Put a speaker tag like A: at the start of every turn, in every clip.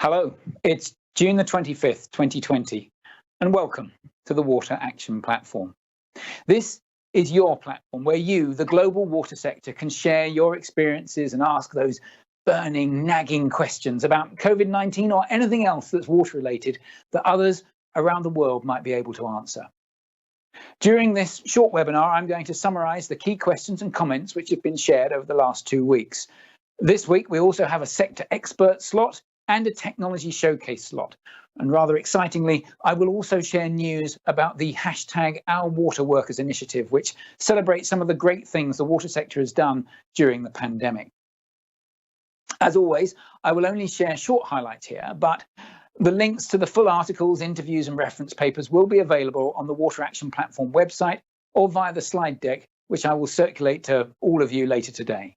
A: Hello, it's June the 25th, 2020, and welcome to the Water Action Platform. This is your platform where you, the global water sector, can share your experiences and ask those burning, nagging questions about COVID-19 or anything else that's water-related that others around the world might be able to answer. During this short webinar, I'm going to summarize the key questions and comments which have been shared over the last 2 weeks. This week, we also have a sector expert slot and a technology showcase slot. And rather excitingly, I will also share news about the hashtag #ourwaterworkers initiative, which celebrates some of the great things the water sector has done during the pandemic. As always, I will only share short highlights here, but the links to the full articles, interviews and reference papers will be available on the Water Action Platform website or via the slide deck, which I will circulate to all of you later today.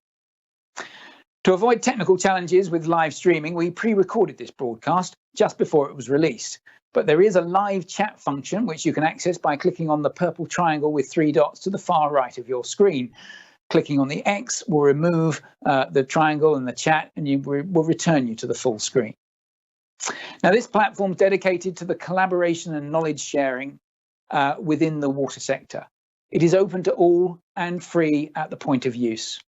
A: To avoid technical challenges with live streaming, we pre-recorded this broadcast just before it was released. But there is a live chat function which you can access by clicking on the purple triangle with 3 dots to the far right of your screen. Clicking on the X will remove the triangle and the chat, and will return you to the full screen. Now, this platform is dedicated to the collaboration and knowledge sharing within the water sector. It is open to all and free at the point of use.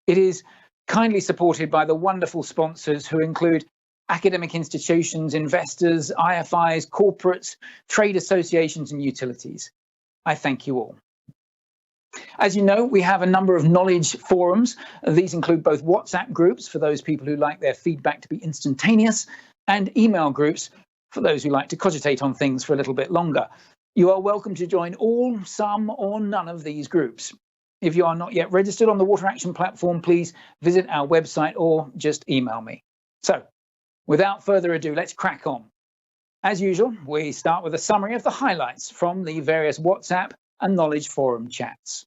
A: It is kindly supported by the wonderful sponsors who include academic institutions, investors, IFIs, corporates, trade associations and utilities. I thank you all. As you know, we have a number of knowledge forums. These include both WhatsApp groups for those people who like their feedback to be instantaneous, and email groups for those who like to cogitate on things for a little bit longer. You are welcome to join all, some or none of these groups. If you are not yet registered on the Water Action Platform, please visit our website or just email me. So, without further ado, let's crack on. As usual, we start with a summary of the highlights from the various WhatsApp and knowledge forum chats.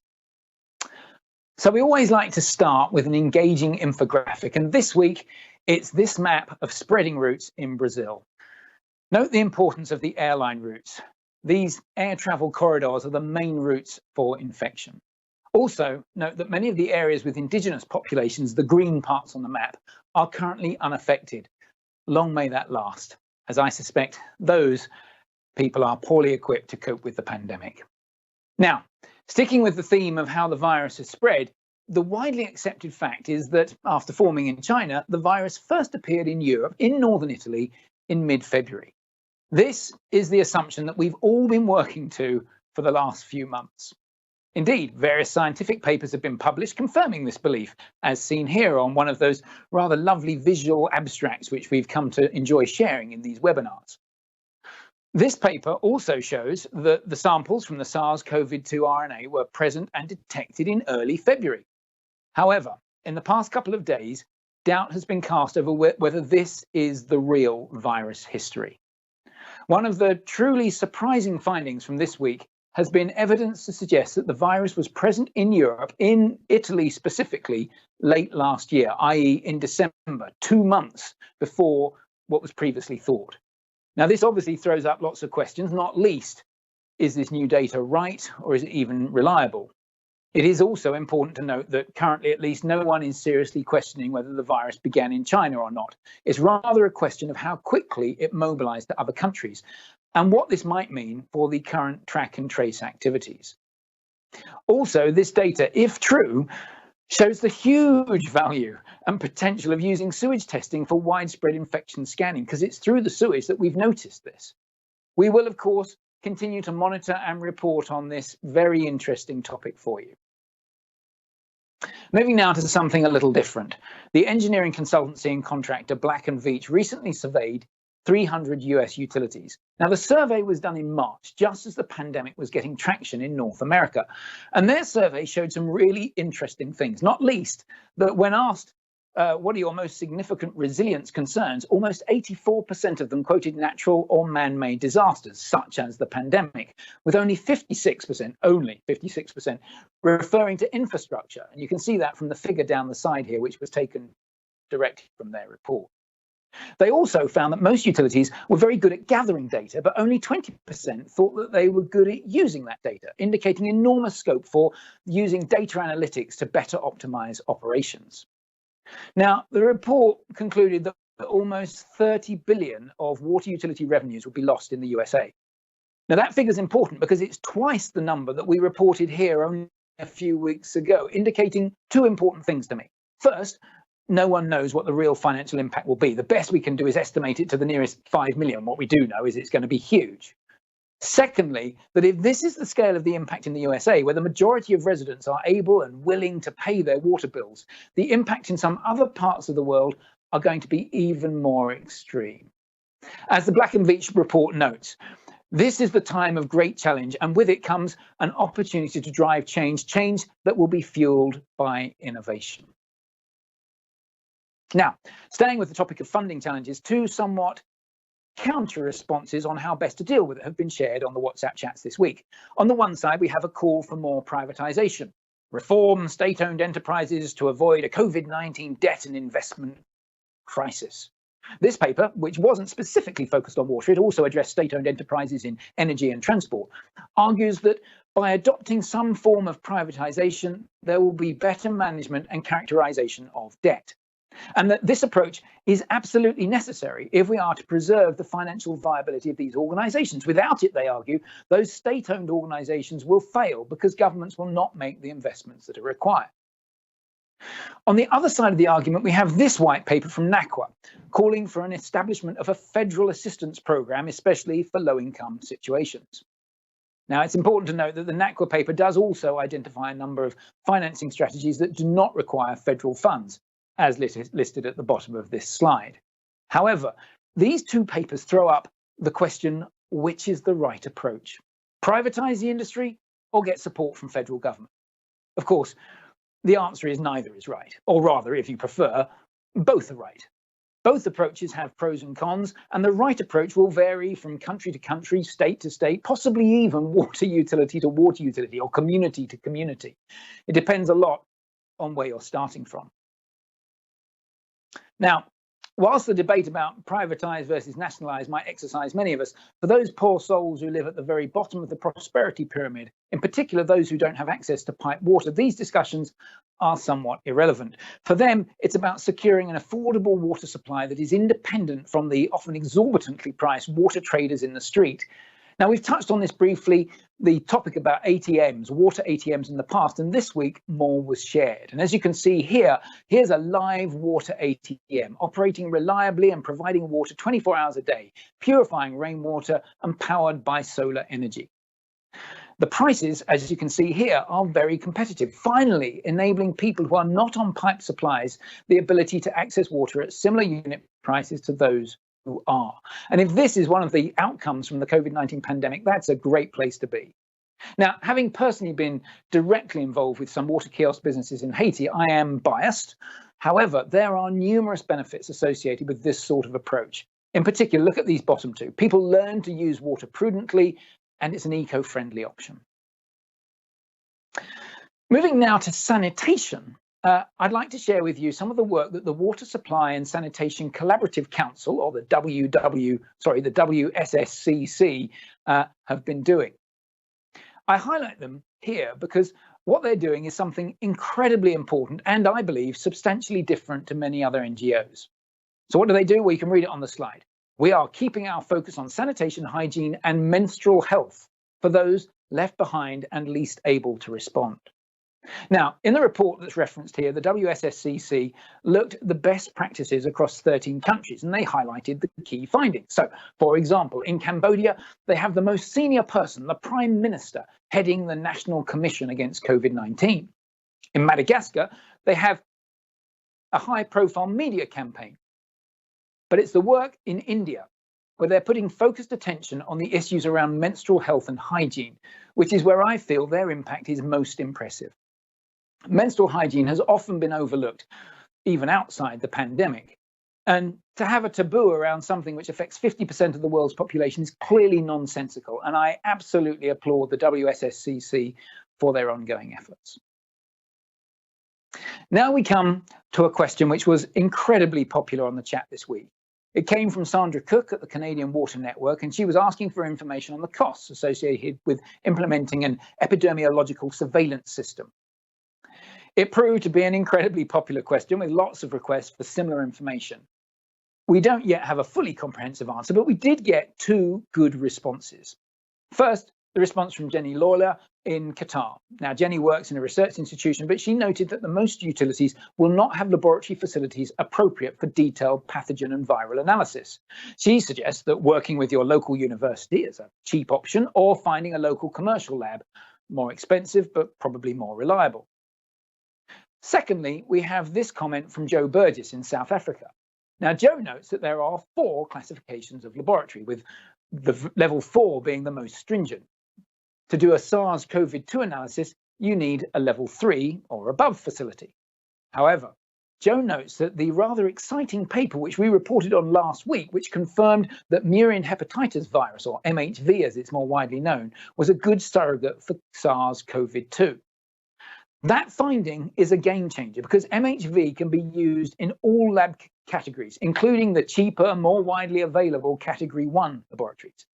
A: So we always like to start with an engaging infographic, and this week it's this map of spreading routes in Brazil. Note the importance of the airline routes. These air travel corridors are the main routes for infection. Also, note that many of the areas with indigenous populations, the green parts on the map, are currently unaffected. Long may that last, as I suspect those people are poorly equipped to cope with the pandemic. Now, sticking with the theme of how the virus has spread, the widely accepted fact is that after forming in China, the virus first appeared in Europe, in northern Italy, in mid-February. This is the assumption that we've all been working to for the last few months. Indeed, various scientific papers have been published confirming this belief, as seen here on one of those rather lovely visual abstracts which we've come to enjoy sharing in these webinars. This paper also shows that the samples from the SARS-CoV-2 RNA were present and detected in early February. However, in the past couple of days, doubt has been cast over whether this is the real virus history. One of the truly surprising findings from this week has been evidence to suggest that the virus was present in Europe, in Italy specifically, late last year, i.e. in December, 2 months before what was previously thought. Now, this obviously throws up lots of questions, not least, is this new data right, or is it even reliable? It is also important to note that currently at least no one is seriously questioning whether the virus began in China or not. It's rather a question of how quickly it mobilized to other countries, and what this might mean for the current track and trace activities. Also, this data, if true, shows the huge value and potential of using sewage testing for widespread infection scanning, because it's through the sewage that we've noticed this. We will, of course, continue to monitor and report on this very interesting topic for you. Moving now to something a little different. The engineering consultancy and contractor Black & Veatch recently surveyed 300 US utilities. Now, the survey was done in March, just as the pandemic was getting traction in North America. And their survey showed some really interesting things, not least that when asked, what are your most significant resilience concerns, almost 84% of them quoted natural or man-made disasters, such as the pandemic, with only 56%, referring to infrastructure. And you can see that from the figure down the side here, which was taken directly from their report. They also found that most utilities were very good at gathering data, but only 20% thought that they were good at using that data, indicating enormous scope for using data analytics to better optimize operations. Now, the report concluded that that almost 30 billion of water utility revenues would be lost in the USA. Now that figure is important because it's twice the number that we reported here only a few weeks ago, indicating two important things to me. First, no one knows what the real financial impact will be. The best we can do is estimate it to the nearest 5 million. What we do know is it's going to be huge. Secondly, that if this is the scale of the impact in the USA, where the majority of residents are able and willing to pay their water bills, the impact in some other parts of the world are going to be even more extreme. As the Black and Veatch report notes, this is the time of great challenge, and with it comes an opportunity to drive change that will be fueled by innovation. Now, staying with the topic of funding challenges, two somewhat counter responses on how best to deal with it have been shared on the WhatsApp chats this week. On the one side, we have a call for more privatization, reform state-owned enterprises to avoid a COVID-19 debt and investment crisis. This paper, which wasn't specifically focused on water, it also addressed state-owned enterprises in energy and transport, argues that by adopting some form of privatization, there will be better management and characterization of debt. And that this approach is absolutely necessary if we are to preserve the financial viability of these organizations. Without it, they argue, those state-owned organizations will fail because governments will not make the investments that are required. On the other side of the argument, we have this white paper from NACWA, calling for an establishment of a federal assistance program, especially for low-income situations. Now, it's important to note that the NACWA paper does also identify a number of financing strategies that do not require federal funds, as listed at the bottom of this slide. However, these two papers throw up the question, which is the right approach? Privatize the industry or get support from federal government? Of course, the answer is neither is right, or rather, if you prefer, both are right. Both approaches have pros and cons, and the right approach will vary from country to country, state to state, possibly even water utility to water utility or community to community. It depends a lot on where you're starting from. Now, whilst the debate about privatise versus nationalise might exercise many of us, for those poor souls who live at the very bottom of the prosperity pyramid, in particular those who don't have access to piped water, these discussions are somewhat irrelevant. For them, it's about securing an affordable water supply that is independent from the often exorbitantly priced water traders in the street. Now, we've touched on this briefly, the topic about ATMs, water ATMs in the past, and this week more was shared. And as you can see here, here's a live water ATM operating reliably and providing water 24 hours a day, purifying rainwater and powered by solar energy. The prices, as you can see here, are very competitive, finally enabling people who are not on pipe supplies the ability to access water at similar unit prices to those who are. And if this is one of the outcomes from the COVID-19 pandemic, that's a great place to be. Now, having personally been directly involved with some water kiosk businesses in Haiti, I am biased. However, there are numerous benefits associated with this sort of approach. In particular, look at these bottom two. People learn to use water prudently, and it's an eco-friendly option. Moving now to sanitation. I'd like to share with you some of the work that the Water Supply and Sanitation Collaborative Council, or the WSSCC, have been doing. I highlight them here because what they're doing is something incredibly important and, I believe, substantially different to many other NGOs. So what do they do? Well, you can read it on the slide. We are keeping our focus on sanitation, hygiene, and menstrual health for those left behind and least able to respond. Now, in the report that's referenced here, the WSSCC looked at the best practices across 13 countries, and they highlighted the key findings. So, for example, in Cambodia, they have the most senior person, the Prime Minister, heading the National Commission against COVID-19. In Madagascar, they have a high-profile media campaign. But it's the work in India where they're putting focused attention on the issues around menstrual health and hygiene, which is where I feel their impact is most impressive. Menstrual hygiene has often been overlooked, even outside the pandemic. And to have a taboo around something which affects 50% of the world's population is clearly nonsensical. And I absolutely applaud the WSSCC for their ongoing efforts. Now we come to a question which was incredibly popular on the chat this week. It came from Sandra Cook at the Canadian Water Network, and she was asking for information on the costs associated with implementing an epidemiological surveillance system. It proved to be an incredibly popular question with lots of requests for similar information. We don't yet have a fully comprehensive answer, but we did get two good responses. First, the response from Jenny Lawler in Qatar. Now, Jenny works in a research institution, but she noted that the most utilities will not have laboratory facilities appropriate for detailed pathogen and viral analysis. She suggests that working with your local university is a cheap option, or finding a local commercial lab, more expensive, but probably more reliable. Secondly, we have this comment from Joe Burgess in South Africa. Now, Joe notes that there are 4 classifications of laboratory, with the level 4 being the most stringent. To do a SARS-CoV-2 analysis, you need a level 3 or above facility. However, Joe notes that the rather exciting paper which we reported on last week, which confirmed that murine hepatitis virus, or MHV as it's more widely known, was a good surrogate for SARS-CoV-2. That finding is a game changer because MHV can be used in all lab categories, including the cheaper, more widely available Category 1 laboratories.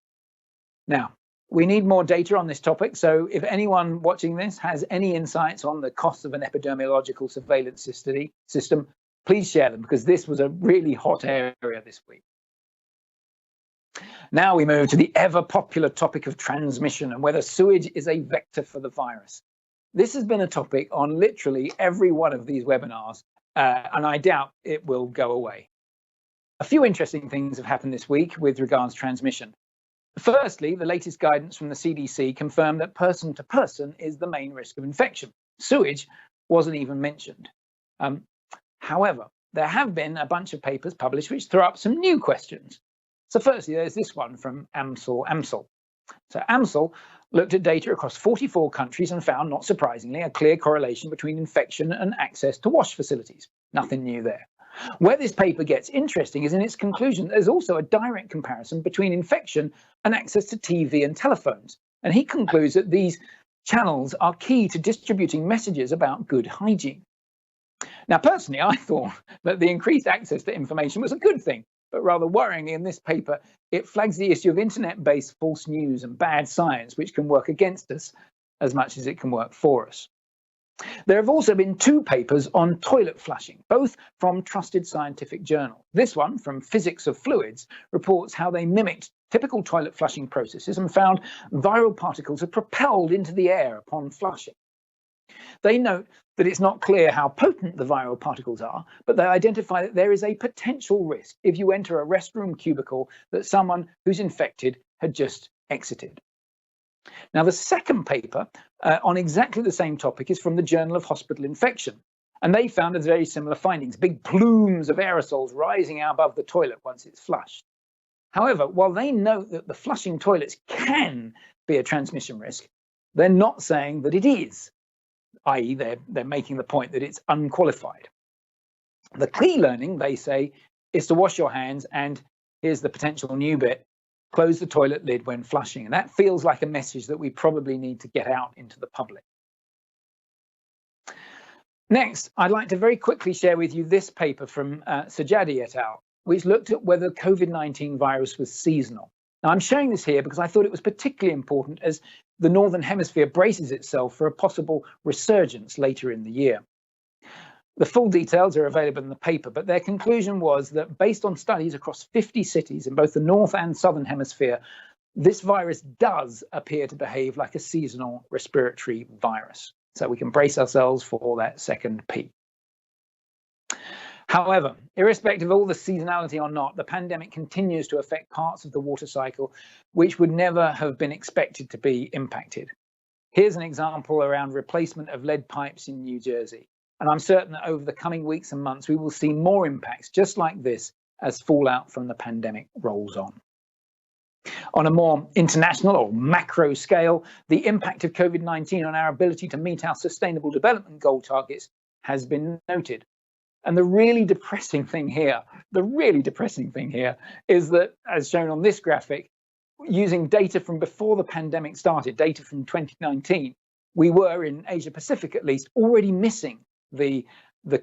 A: Now, we need more data on this topic, so if anyone watching this has any insights on the cost of an epidemiological surveillance system, please share them, because this was a really hot area this week. Now we move to the ever popular topic of transmission and whether sewage is a vector for the virus. This has been a topic on literally every one of these webinars, and I doubt it will go away. A few interesting things have happened this week with regards to transmission. Firstly, the latest guidance from the CDC confirmed that person to person is the main risk of infection. Sewage wasn't even mentioned. However, there have been a bunch of papers published which throw up some new questions. So firstly, there's this one from AMSL. So AMSL looked at data across 44 countries and found, not surprisingly, a clear correlation between infection and access to wash facilities. Nothing new there. Where this paper gets interesting is in its conclusion there's also a direct comparison between infection and access to TV and telephones. And he concludes that these channels are key to distributing messages about good hygiene. Now, personally, I thought that the increased access to information was a good thing. But rather worryingly, in this paper, it flags the issue of internet-based false news and bad science, which can work against us as much as it can work for us. There have also been 2 papers on toilet flushing, both from trusted scientific journals. This one, from Physics of Fluids, reports how they mimicked typical toilet flushing processes and found viral particles are propelled into the air upon flushing. They note that it's not clear how potent the viral particles are, but they identify that there is a potential risk if you enter a restroom cubicle that someone who's infected had just exited. Now, the second paper on exactly the same topic is from the Journal of Hospital Infection, and they found very similar findings, big plumes of aerosols rising out above the toilet once it's flushed. However, while they note that the flushing toilets can be a transmission risk, they're not saying that it is. i.e. they're making the point that it's unqualified. The key learning, they say, is to wash your hands, and here's the potential new bit, close the toilet lid when flushing. And that feels like a message that we probably need to get out into the public. Next, I'd like to very quickly share with you this paper from Sajadi et al., which looked at whether COVID-19 virus was seasonal. Now, I'm showing this here because I thought it was particularly important as the Northern Hemisphere braces itself for a possible resurgence later in the year. The full details are available in the paper, but their conclusion was that based on studies across 50 cities in both the North and Southern Hemisphere, this virus does appear to behave like a seasonal respiratory virus. So we can brace ourselves for that second P. However, irrespective of all the seasonality or not, the pandemic continues to affect parts of the water cycle which would never have been expected to be impacted. Here's an example around replacement of lead pipes in New Jersey. And I'm certain that over the coming weeks and months, we will see more impacts just like this as fallout from the pandemic rolls on. On a more international or macro scale, the impact of COVID-19 on our ability to meet our Sustainable Development Goal targets has been noted. And the really depressing thing here is that, as shown on this graphic, using data from before the pandemic started, data from 2019, we were, in Asia Pacific at least, already missing the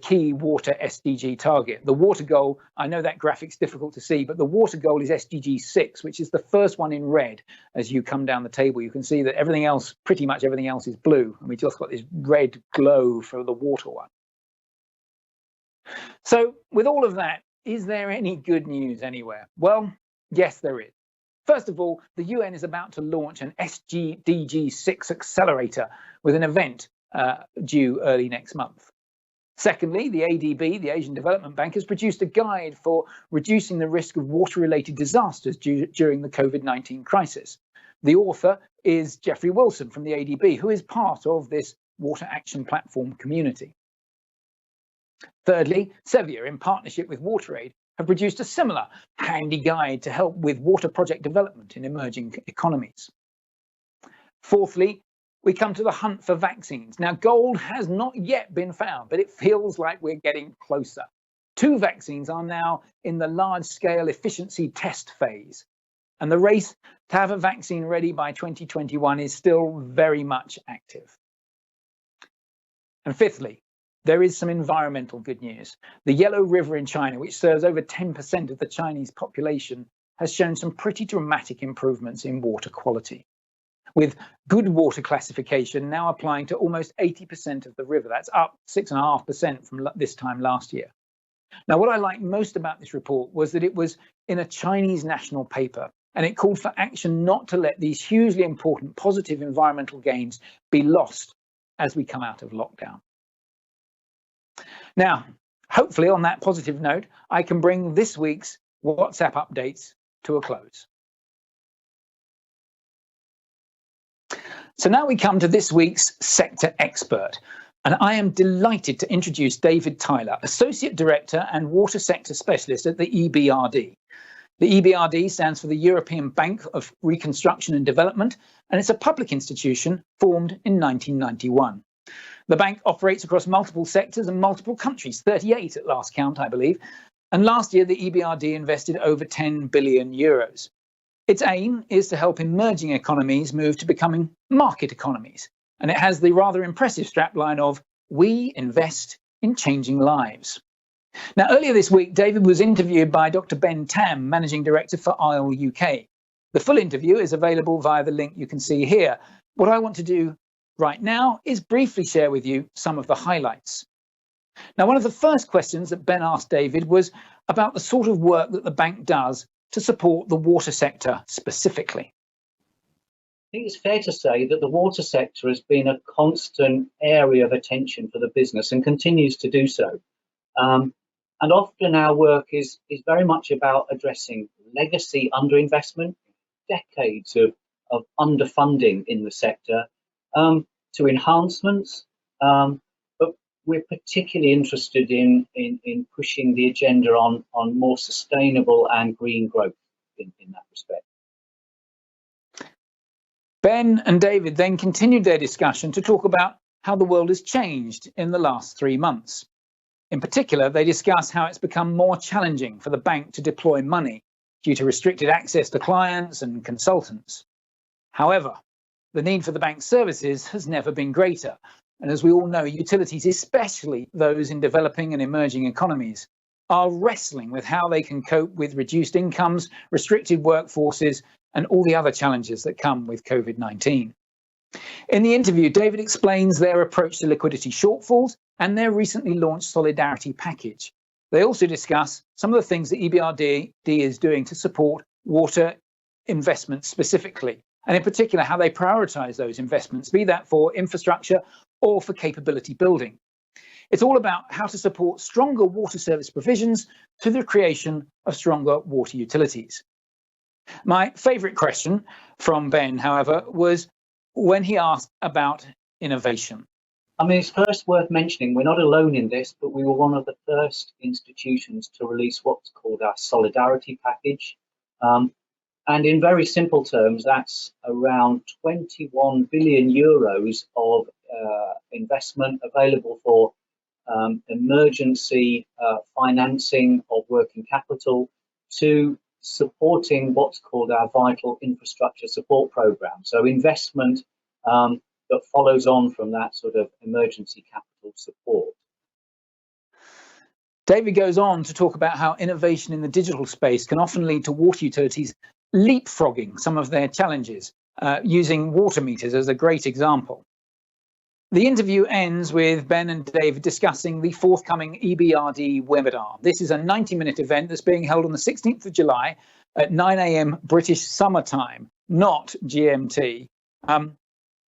A: key water SDG target. The water goal, I know that graphic's difficult to see, but the water goal is SDG 6, which is the first one in red. As you come down the table, you can see that everything else, pretty much everything else, is blue, and we just got this red glow for the water one. So with all of that, is there any good news anywhere? Well, yes, there is. First of all, the UN is about to launch an SDG6 accelerator with an event due early next month. Secondly, the ADB, the Asian Development Bank, has produced a guide for reducing the risk of water-related disasters during the COVID-19 crisis. The author is Jeffrey Wilson from the ADB, who is part of this Water Action Platform community. Thirdly, Sevier, in partnership with WaterAid, have produced a similar handy guide to help with water project development in emerging economies. Fourthly, we come to the hunt for vaccines. Now, gold has not yet been found, but it feels like we're getting closer. 2 vaccines are now in the large-scale efficiency test phase, and the race to have a vaccine ready by 2021 is still very much active. And fifthly, there is some environmental good news. The Yellow River in China, which serves over 10% of the Chinese population, has shown some pretty dramatic improvements in water quality, with good water classification now applying to almost 80% of the river. That's up 6.5% from this time last year. Now, what I liked most about this report was that it was in a Chinese national paper, and it called for action not to let these hugely important positive environmental gains be lost as we come out of lockdown. Now, hopefully on that positive note, I can bring this week's WhatsApp updates to a close. So now we come to this week's sector expert, and I am delighted to introduce David Tyler, Associate Director and Water Sector Specialist at the EBRD. The EBRD stands for the European Bank of Reconstruction and Development, and it's a public institution formed in 1991. The bank operates across multiple sectors and multiple countries, 38 at last count, I believe, and last year the EBRD invested over 10 billion euros. Its aim is to help emerging economies move to becoming market economies, and it has the rather impressive strapline of "We invest in changing lives." Now, earlier this week, David was interviewed by Dr. Ben Tam, Managing Director for ISLE UK. The full interview is available via the link you can see here. What I want to do right now is briefly share with you some of the highlights. Now, one of the first questions that Ben asked David was about the sort of work that the bank does to support the water sector specifically.
B: I think it's fair to say that the water sector has been a constant area of attention for the business and continues to do so. And often our work is very much about addressing legacy underinvestment, decades of underfunding in the sector, to enhancements, but we're particularly interested in pushing the agenda on more sustainable and green growth in that respect.
A: Ben and David then continued their discussion to talk about how the world has changed in the last 3 months. In particular, they discuss how it's become more challenging for the bank to deploy money due to restricted access to clients and consultants. However, the need for the bank's services has never been greater. And as we all know, utilities, especially those in developing and emerging economies, are wrestling with how they can cope with reduced incomes, restricted workforces, and all the other challenges that come with COVID-19. In the interview, David explains their approach to liquidity shortfalls and their recently launched solidarity package. They also discuss some of the things that EBRD is doing to support water investments specifically, and in particular how they prioritise those investments, be that for infrastructure or for capability building. It's all about how to support stronger water service provisions through the creation of stronger water utilities. My favourite question from Ben, however, was when he asked about innovation.
B: I mean, it's first worth mentioning, we're not alone in this, but we were one of the first institutions to release what's called our solidarity package. And in very simple terms, that's around 21 billion euros of investment available for emergency financing of working capital to supporting what's called our vital infrastructure support program. So investment that follows on from that sort of emergency capital support.
A: David goes on to talk about how innovation in the digital space can often lead to water utilities leapfrogging some of their challenges, using water meters as a great example. The interview ends with Ben and Dave discussing the forthcoming EBRD webinar. This is a 90-minute event that's being held on the 16th of July at 9 a.m. British Summer Time, not GMT. Now,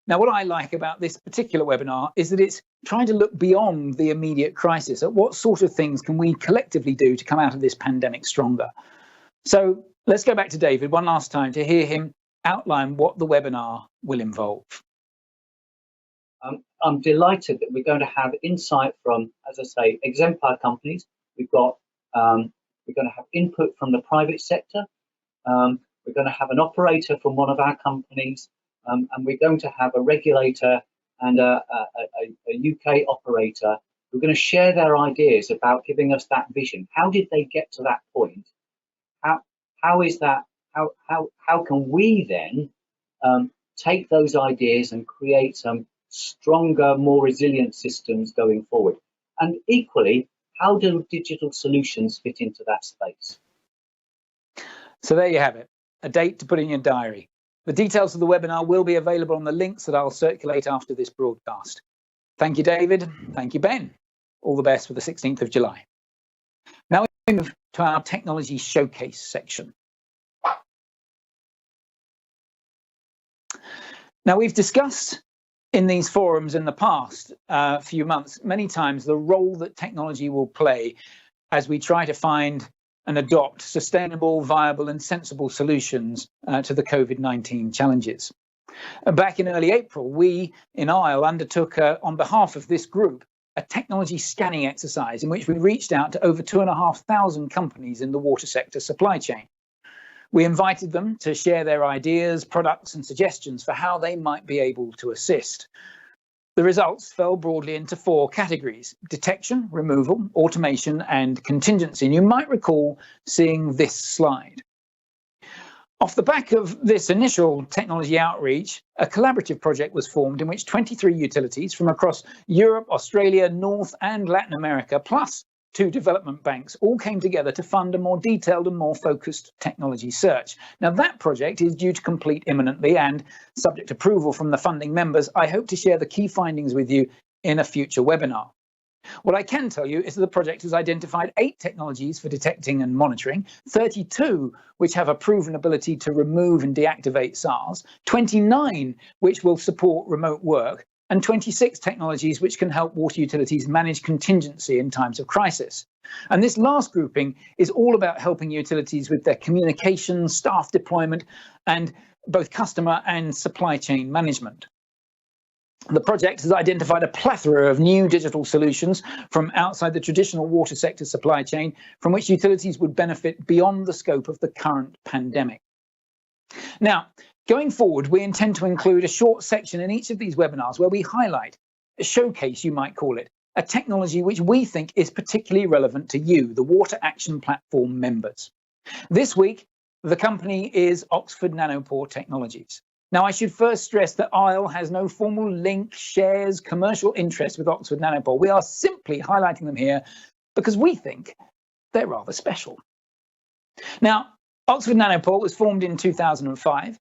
A: what I like about this particular webinar is that it's trying to look beyond the immediate crisis at what sort of things can we collectively do to come out of this pandemic stronger. So let's go back to David one last time to hear him outline what the webinar will involve.
B: I'm delighted that we're going to have insight from, as I say, exemplar companies. We're going to have input from the private sector. We're going to have an operator from one of our companies, and we're going to have a regulator and a UK operator who are going to share their ideas about giving us that vision. How did they get to that point? How is that? How can we then take those ideas and create some stronger, more resilient systems going forward? And equally, how do digital solutions fit into that space?
A: So there you have it, a date to put in your diary. The details of the webinar will be available on the links that I'll circulate after this broadcast. Thank you, David. Thank you, Ben. All the best for the 16th of July. Now we move to our technology showcase section. Now, we've discussed in these forums in the past few months, many times, the role that technology will play as we try to find and adopt sustainable, viable and sensible solutions to the COVID-19 challenges. Back in early April, we in ISLE undertook, on behalf of this group, a technology scanning exercise in which we reached out to over 2,500 companies in the water sector supply chain. We invited them to share their ideas, products and suggestions for how they might be able to assist. The results fell broadly into 4 categories: detection, removal, automation and contingency. And you might recall seeing this slide. Off the back of this initial technology outreach, a collaborative project was formed in which 23 utilities from across Europe, Australia, North and Latin America, plus 2 development banks, all came together to fund a more detailed and more focused technology search. Now, that project is due to complete imminently, and subject to approval from the funding members, I hope to share the key findings with you in a future webinar. What I can tell you is that the project has identified 8 technologies for detecting and monitoring, 32 which have a proven ability to remove and deactivate SARS, 29 which will support remote work, and 26 technologies which can help water utilities manage contingency in times of crisis. And this last grouping is all about helping utilities with their communication, staff deployment, and both customer and supply chain management. The project has identified a plethora of new digital solutions from outside the traditional water sector supply chain, from which utilities would benefit beyond the scope of the current pandemic. Now, going forward, we intend to include a short section in each of these webinars where we highlight, a showcase you might call it, a technology which we think is particularly relevant to you, the Water Action Platform members. This week, the company is Oxford Nanopore Technologies. Now, I should first stress that ISLE has no formal link, shares, commercial interest with Oxford Nanopore. We are simply highlighting them here because we think they're rather special. Now, Oxford Nanopore was formed in 2005,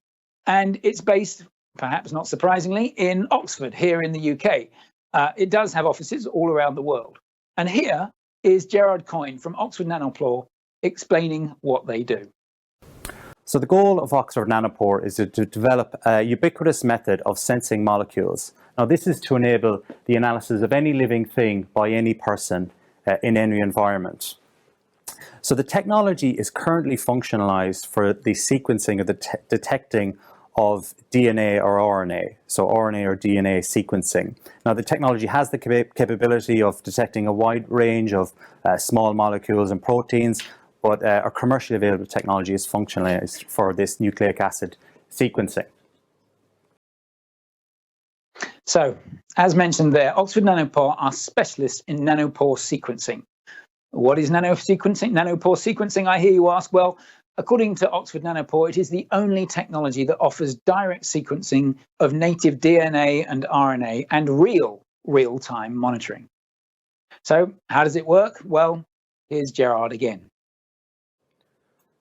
A: and it's based, perhaps not surprisingly, in Oxford, here in the UK. It does have offices all around the world. And here is Gerrard Coyne from Oxford Nanopore explaining what they do.
C: So the goal of Oxford Nanopore is to develop a ubiquitous method of sensing molecules. Now, this is to enable the analysis of any living thing by any person in any environment. So the technology is currently functionalized for the sequencing of the detecting of DNA or RNA, so RNA or DNA sequencing. Now, the technology has the capability of detecting a wide range of small molecules and proteins, but our commercially available technology is functionalized for this nucleic acid sequencing.
A: So, as mentioned there, Oxford Nanopore are specialists in nanopore sequencing. What is nanopore sequencing, I hear you ask? Well, according to Oxford Nanopore, it is the only technology that offers direct sequencing of native DNA and RNA and real-time monitoring. So, how does it work? Well, here's Gerrard again.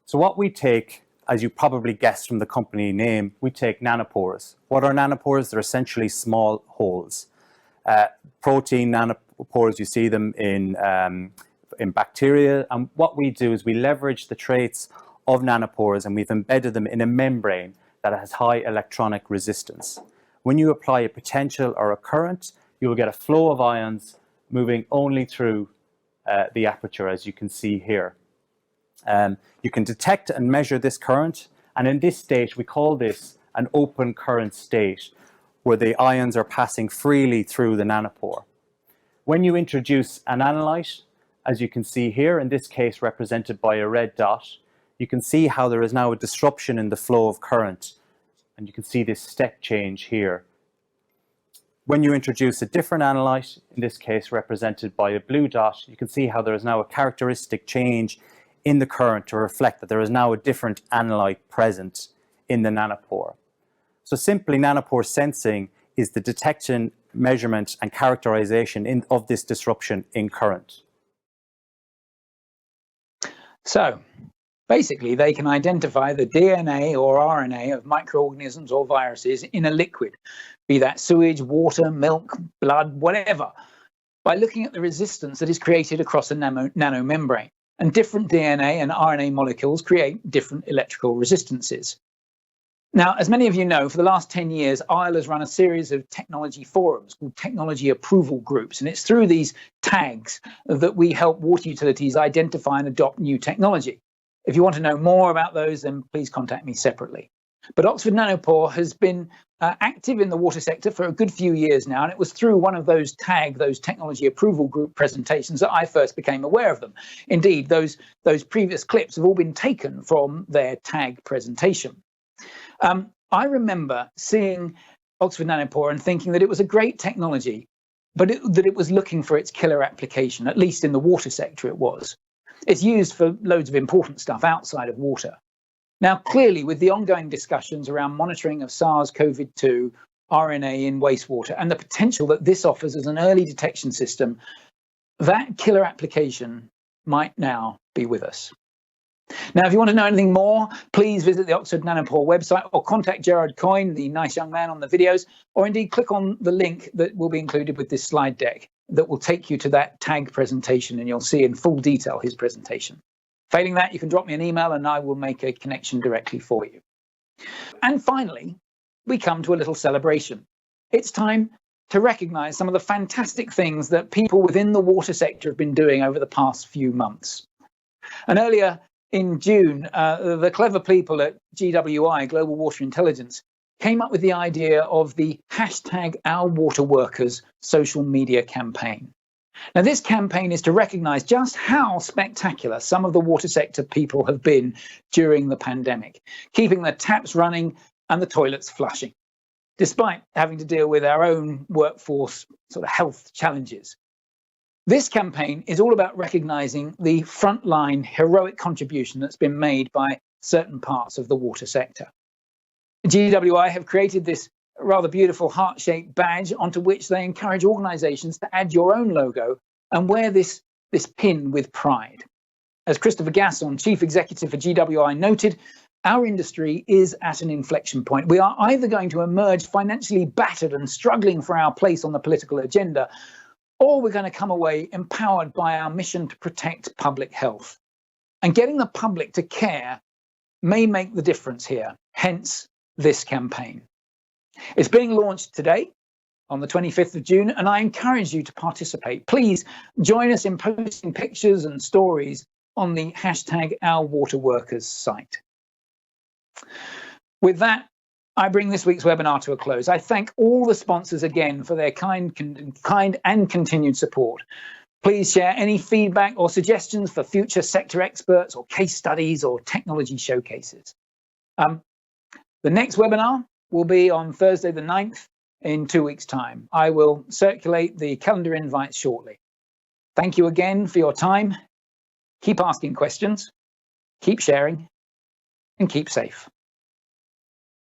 C: So what we take, as you probably guessed from the company name, we take nanopores. What are nanopores? They're essentially small holes. Protein nanopores, you see them in bacteria. And what we do is we leverage the traits of nanopores and we've embedded them in a membrane that has high electronic resistance. When you apply a potential or a current, you will get a flow of ions moving only through the aperture, as you can see here. You can detect and measure this current, and in this state we call this an open current state, where the ions are passing freely through the nanopore. When you introduce an analyte, as you can see here, in this case represented by a red dot, you can see how there is now a disruption in the flow of current, and you can see this step change here. When you introduce a different analyte, in this case represented by a blue dot, you can see how there is now a characteristic change in the current to reflect that there is now a different analyte present in the nanopore. So simply, nanopore sensing is the detection, measurement and characterization of this disruption in current.
A: So basically, they can identify the DNA or RNA of microorganisms or viruses in a liquid, be that sewage, water, milk, blood, whatever, by looking at the resistance that is created across a nanomembrane. And different DNA and RNA molecules create different electrical resistances. Now, as many of you know, for the last 10 years, ISLE has run a series of technology forums called technology approval groups. And it's through these tags that we help water utilities identify and adopt new technology. If you want to know more about those, then please contact me separately. But Oxford Nanopore has been active in the water sector for a good few years now, and it was through one of those those technology approval group presentations that I first became aware of them. Indeed, those previous clips have all been taken from their tag presentation. I remember seeing Oxford Nanopore and thinking that it was a great technology, but that it was looking for its killer application, at least in the water sector it was. It's used for loads of important stuff outside of water. Now, clearly, with the ongoing discussions around monitoring of SARS-CoV-2, RNA in wastewater, and the potential that this offers as an early detection system, that killer application might now be with us. Now, if you want to know anything more, please visit the Oxford Nanopore website or contact Gerrard Coyne, the nice young man on the videos, or indeed click on the link that will be included with this slide deck that will take you to that tag presentation, and you'll see in full detail his presentation. Failing that, you can drop me an email and I will make a connection directly for you. And finally, we come to a little celebration. It's time to recognise some of the fantastic things that people within the water sector have been doing over the past few months. And earlier in June, the clever people at GWI, Global Water Intelligence, came up with the idea of the #ourwaterworkers social media campaign. Now, this campaign is to recognise just how spectacular some of the water sector people have been during the pandemic, keeping the taps running and the toilets flushing, despite having to deal with our own workforce sort of health challenges. This campaign is all about recognising the frontline heroic contribution that's been made by certain parts of the water sector. GWI have created this rather beautiful heart-shaped badge onto which they encourage organisations to add your own logo and wear this pin with pride. As Christopher Gasson, Chief Executive for GWI, noted, our industry is at an inflection point. We are either going to emerge financially battered and struggling for our place on the political agenda, or we're going to come away empowered by our mission to protect public health. And getting the public to care may make the difference here, hence this campaign. It's being launched today on the 25th of June, and I encourage you to participate. Please join us in posting pictures and stories on the #ourwaterworkers site. With that, I bring this week's webinar to a close. I thank all the sponsors again for their kind and continued support. Please share any feedback or suggestions for future sector experts or case studies or technology showcases. The next webinar will be on Thursday the 9th in 2 weeks' time. I will circulate the calendar invites shortly. Thank you again for your time. Keep asking questions, keep sharing, and keep safe.